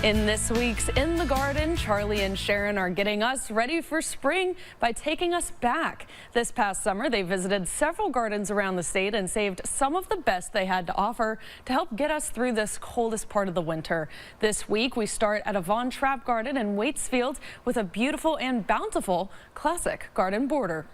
In this week's In the Garden, Charlie and Sharon are getting us ready for spring by taking us back. This past summer, they visited several gardens around the state and saved some of the best they had to offer to help get us through this coldest part of the winter. This week, we start at a Von Trapp garden in Waitsfield with a beautiful and bountiful classic garden border.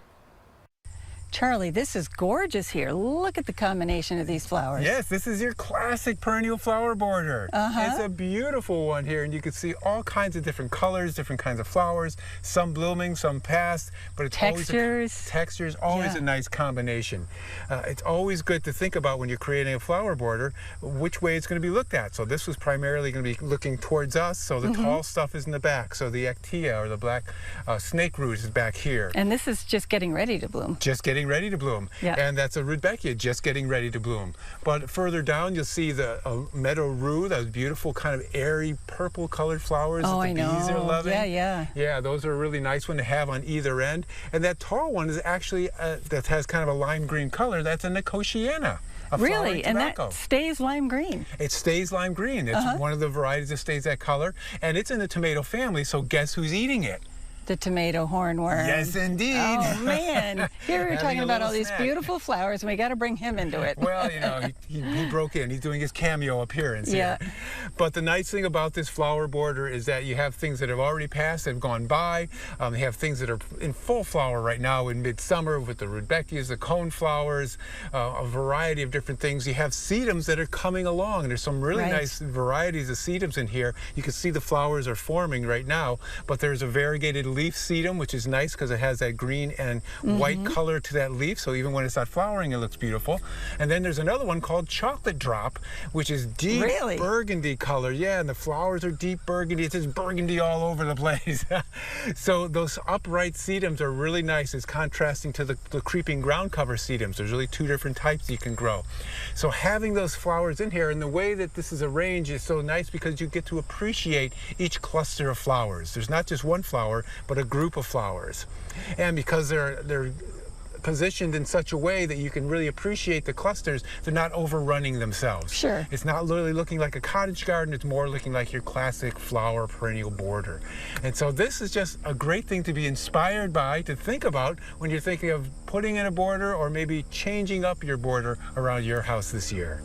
Charlie, this is gorgeous here. Look at the combination of these flowers. Yes, this is your classic perennial flower border. It's a beautiful one here, and you can see all kinds of different colors, different kinds of flowers, some blooming, some past, but it's always a nice combination. It's always good to think about when you're creating a flower border, which way it's going to be looked at. So this was primarily going to be looking towards us, so the tall stuff is in the back. So the ectia, or the black snake root, is back here. And this is just getting ready to bloom. Just getting ready to bloom. Yeah. And that's a rudbeckia just getting ready to bloom. But further down you'll see the meadow rue, those beautiful kind of airy purple colored flowers that the bees are loving. Yeah, those are a really nice one to have on either end. And that tall one is actually that has kind of a lime green color. That's a nicotiana. Really? And that stays lime green? It stays lime green. It's one of the varieties that stays that color, and it's in the tomato family, so guess who's eating it? The tomato hornworm. Yes, indeed. Oh, man. Here we're talking about all these beautiful flowers, and we got to bring him into it. Well, you know, he broke in. He's doing his cameo appearance here. But the nice thing about this flower border is that you have things that have already passed, that have gone by. You have things that are in full flower right now in midsummer with the rudbeckias, the cone flowers, a variety of different things. You have sedums that are coming along. There's some really nice varieties of sedums in here. You can see the flowers are forming right now, but there's a variegated leaf sedum, which is nice because it has that green and white color to that leaf, so even when it's not flowering it looks beautiful. And then there's another one called chocolate drop, which is deep burgundy color. Yeah, and the flowers are deep burgundy. It's just burgundy all over the place. So those upright sedums are really nice. It's contrasting to the creeping ground cover sedums. There's really two different types you can grow. So having those flowers in here, and the way that this is arranged is so nice because you get to appreciate each cluster of flowers. There's not just one flower, but a group of flowers. And because they're positioned in such a way that you can really appreciate the clusters, they're not overrunning themselves. Sure. It's not literally looking like a cottage garden, it's more looking like your classic flower perennial border. And so this is just a great thing to be inspired by, to think about when you're thinking of putting in a border or maybe changing up your border around your house this year.